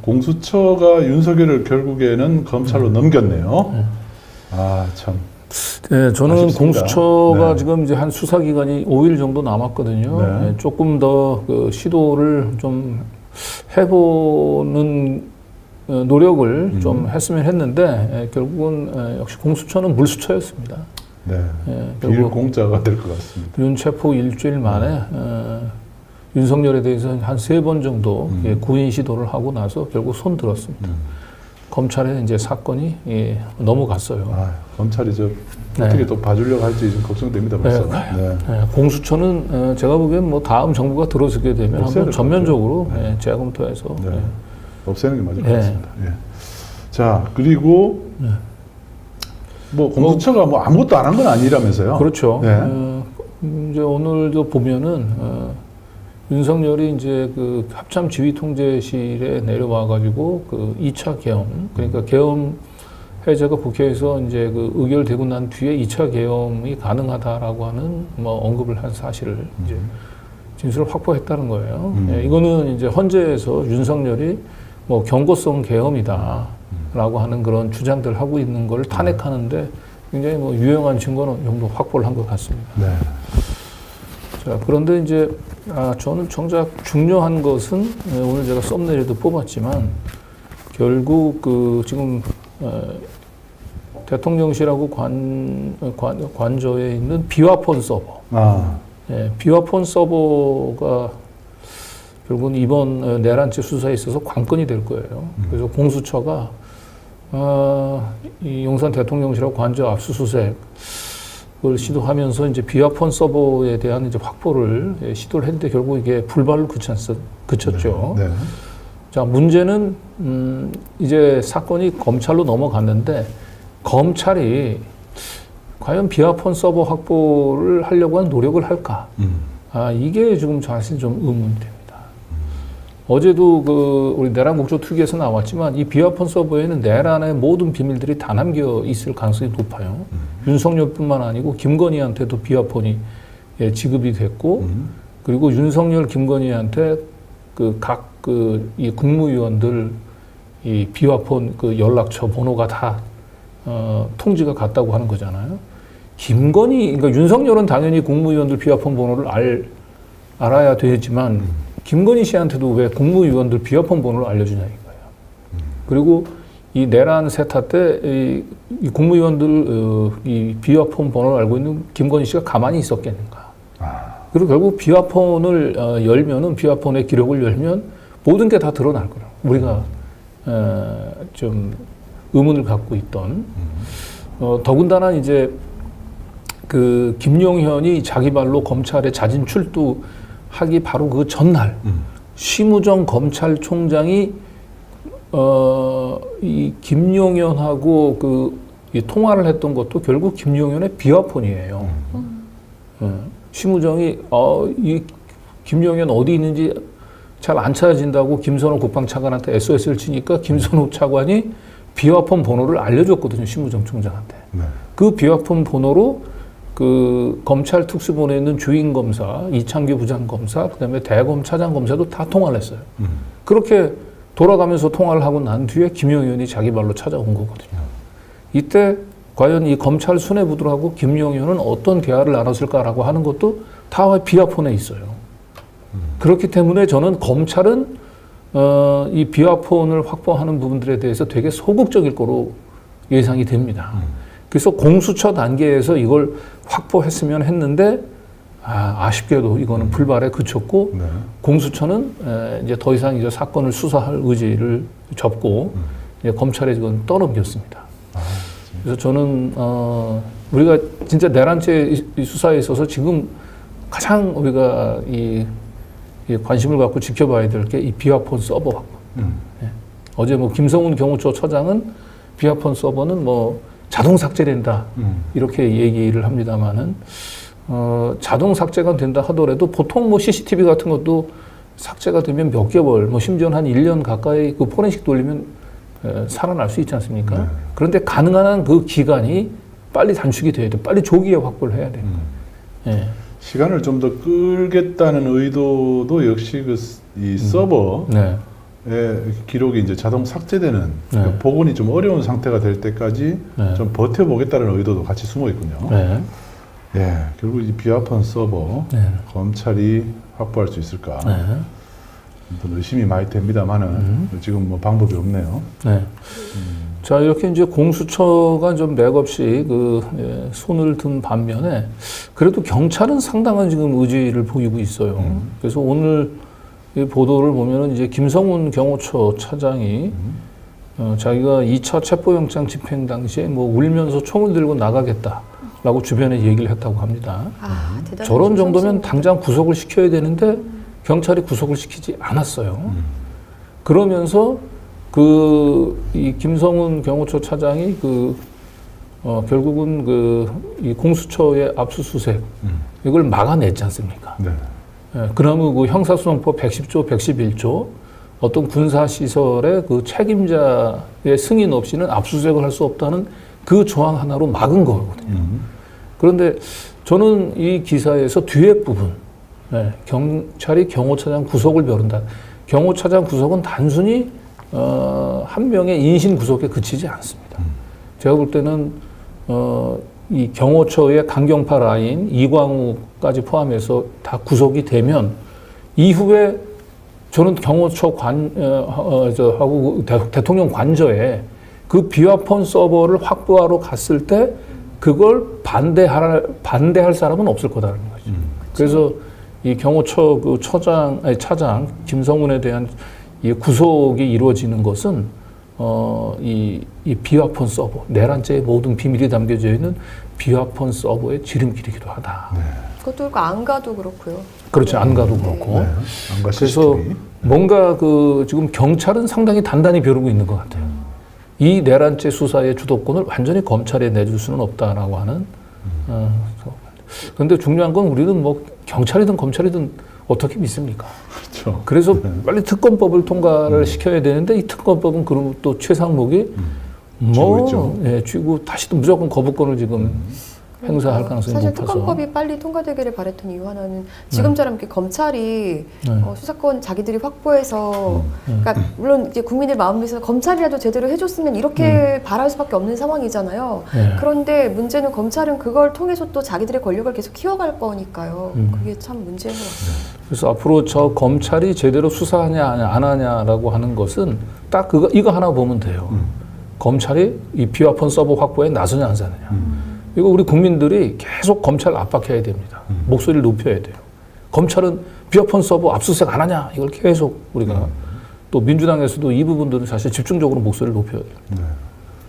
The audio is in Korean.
공수처가 윤석열을 결국에는 검찰로 넘겼네요. 아, 참. 네, 저는 아쉽습니다. 공수처가 네. 지금 이제 한 수사 기간이 5일 정도 남았거든요. 네. 네, 조금 더 그 시도를 좀 해보는 노력을 좀 했으면 했는데 결국은 역시 공수처는 물수처였습니다. 네. 결국 비일공자가 될 것 같습니다. 윤체포 일주일 만에 윤석열에 대해서 한 3번 정도 구인 시도를 하고 나서 결국 손 들었습니다. 검찰에 이제 사건이 넘어갔어요. 아, 검찰이 어떻게 또 봐주려고 할지 좀 걱정됩니다. 벌써. 네. 공수처는 제가 보기엔 뭐 다음 정부가 들어서게 되면 한번 전면적으로 재검토해서 없애는 게 맞을 것 같습니다. 예. 자, 그리고 뭐 공수처가 뭐 아무것도 안 한 건 아니라면서요? 그렇죠. 네. 이제 오늘도 보면은 윤석열이 이제 그 합참 지휘통제실에 내려와가지고 그 2차 계엄, 그러니까 계엄 해제가 국회에서 이제 그 의결되고 난 뒤에 2차 계엄이 가능하다라고 하는 뭐 언급을 한 사실을 이제 진술을 확보했다는 거예요. 이거는 이제 헌재에서 윤석열이 뭐 경고성 계엄이다라고 하는 그런 주장들을 하고 있는 걸 탄핵하는데 굉장히 뭐 유용한 증거는 정도 확보를 한 것 같습니다. 네. 자, 그런데 이제 저는 정작 중요한 것은 오늘 제가 썸네일에도 뽑았지만 결국 그 지금 대통령실하고 관저에 있는 비화폰 서버, 비화폰 서버가 결국은 이번 내란죄 수사에 있어서 관건이 될 거예요. 그래서 공수처가 이 용산 대통령실하고 관저 압수수색 을 시도하면서 이제 비화폰 서버에 대한 이제 확보를 시도를 했는데 결국 이게 불발로 그쳤죠. 네. 자, 문제는 이제 사건이 검찰로 넘어갔는데 검찰이 과연 비화폰 서버 확보를 하려고 하는 노력을 할까? 이게 지금 사실 좀 의문됩니다. 어제도 그 우리 내란 국조특위에서 나왔지만 이 비화폰 서버에는 내란의 모든 비밀들이 다 담겨 있을 가능성이 높아요. 윤석열뿐만 아니고 김건희한테도 비화폰이 지급이 됐고, 그리고 윤석열, 김건희한테 그 각 이 국무위원들 이 비화폰 그 연락처 번호가 다 통지가 갔다고 하는 거잖아요. 그러니까 윤석열은 당연히 국무위원들 비화폰 번호를 알아야 되지만 김건희 씨한테도 왜 국무위원들 비화폰 번호를 알려주냐 이거예요. 그리고 이 내란 세타 때 이 국무위원들 이 비화폰 번호를 알고 있는 김건희 씨가 가만히 있었겠는가. 그리고 결국 비화폰을 열면은 비화폰의 기록을 열면 모든 게 다 드러날 거라고. 우리가 좀 의문을 갖고 있던. 더군다나 이제 그 김용현이 자기 발로 검찰에 자진 출두하기 바로 그 전날 심우정 검찰총장이 이 김용현하고 이 통화를 했던 것도 결국 김용현의 비화폰이에요. 심우정이 이 김용현 어디 있는지 잘 안 찾아진다고 김선호 국방차관한테 SOS를 치니까 김선호 차관이 비화폰 번호를 알려줬거든요. 심우정 총장한테. 네. 그 비화폰 번호로 그 검찰 특수본에 있는 주임검사, 이창규 부장검사, 그다음에 대검 차장검사도 다 통화를 했어요. 그렇게 돌아가면서 통화를 하고 난 뒤에 김용현이 자기 발로 찾아온 거거든요. 이때 과연 이 검찰 수뇌부들하고 김용현은 어떤 대화를 나눴을까라고 하는 것도 다 비화폰에 있어요. 그렇기 때문에 저는 검찰은 이 비화폰을 확보하는 부분들에 대해서 되게 소극적일 거로 예상이 됩니다. 그래서 공수처 단계에서 이걸 확보했으면 했는데 아쉽게도 이거는 불발에 그쳤고 공수처는 이제 더 이상 이제 사건을 수사할 의지를 접고 이제 검찰에 지금 떠넘겼습니다. 그래서 저는 우리가 진짜 내란죄 수사에 있어서 지금 가장 우리가 이 관심을 갖고 지켜봐야 될 게 이 비화폰 서버 확보. 어제 뭐 김성훈 경호처 처장은 비화폰 서버는 뭐 자동 삭제된다 이렇게 얘기를 합니다만은 자동 삭제가 된다 하더라도 보통 뭐 CCTV 같은 것도 삭제가 되면 몇 개월, 뭐 심지어는 한 1년 가까이 그 포렌식 돌리면 살아날 수 있지 않습니까? 그런데 가능한 한 그 기간이 빨리 단축이 돼야 돼. 빨리 조기에 확보를 해야 되는 거예요. 시간을 좀 더 끌겠다는 의도도 역시 이 서버에 기록이 이제 자동 삭제되는 네. 그러니까 복원이 좀 어려운 상태가 될 때까지 네. 좀 버텨보겠다는 의도도 같이 숨어 있군요. 네. 예, 결국 이 비화폰 서버 네. 검찰이 확보할 수 있을까? 네. 좀 의심이 많이 됩니다만은 지금 뭐 방법이 없네요. 네. 자, 이렇게 이제 공수처가 좀 맥없이 손을 든 반면에 그래도 경찰은 상당한 지금 의지를 보이고 있어요. 그래서 오늘 이 보도를 보면은 이제 김성훈 경호처 차장이 자기가 2차 체포영장 집행 당시에 뭐 울면서 총을 들고 나가겠다라고 주변에 얘기를 했다고 합니다. 아, 대단한 저런 정도면 정신입니다. 당장 구속을 시켜야 되는데 경찰이 구속을 시키지 않았어요. 그러면서 이 김성훈 경호처 차장이 결국은 이 공수처의 압수수색 이걸 막아냈지 않습니까? 네. 예, 그러면 그 형사소송법 110조, 111조 어떤 군사시설의 그 책임자의 승인 없이는 압수수색을 할 수 없다는 그 조항 하나로 막은 거거든요. 그런데 저는 이 기사에서 뒤에 부분, 경찰이 경호차장 구속을 벼른다. 경호차장 구속은 단순히 한 명의 인신 구속에 그치지 않습니다. 제가 볼 때는 이 경호처의 강경파 라인, 이광우까지 포함해서 다 구속이 되면 이후에 저는 경호처 하고 대통령 관저에 그 비화폰 서버를 확보하러 갔을 때 그걸 반대할 사람은 없을 거다라는 거죠. 그래서 이 경호처 차장 김성훈에 대한 이 구속이 이루어지는 것은 이 비화폰 서버, 내란죄의 모든 비밀이 담겨져 있는 비화폰 서버의 지름길이기도 하다. 네. 그것도 그렇고 안가도 그렇고요. 그렇죠. 안가도 그렇고. 네. 안가 그래서 CCTV. 뭔가 지금 경찰은 상당히 단단히 벼르고 있는 것 같아요. 이 내란죄 수사의 주도권을 완전히 검찰에 내줄 수는 없다라고 하는. 그런데 중요한 건 우리는 뭐 경찰이든 검찰이든 어떻게 믿습니까? 그렇죠. 그래서 빨리 특검법을 통과를 시켜야 되는데 이 특검법은 그럼 또 최상목이 쥐고 있죠. 쥐고 다시 또 무조건 거부권을 지금 행사할 가능성이 사실 높아서. 특검법이 빨리 통과되기를 바랬던 이유 하나는 지금처럼 이렇게 검찰이 수사권 자기들이 확보해서 그러니까 물론 이제 국민의 마음에서 검찰이라도 제대로 해줬으면 이렇게 바랄 수밖에 없는 상황이잖아요. 네. 그런데 문제는 검찰은 그걸 통해서 또 자기들의 권력을 계속 키워갈 거니까요. 그게 참 문제인 것 같아요. 그래서 앞으로 저 검찰이 제대로 수사하냐 안 하냐라고 하는 것은 딱 이거 하나 보면 돼요. 검찰이 이 비화폰 서버 확보에 나서냐 안 나서냐. 이거 우리 국민들이 계속 검찰 압박해야 됩니다. 목소리를 높여야 돼요. 검찰은 비화폰 서버 압수수색 안 하냐 이걸 계속 우리가 또 민주당에서도 이 부분들은 사실 집중적으로 목소리를 높여야 돼요. 네.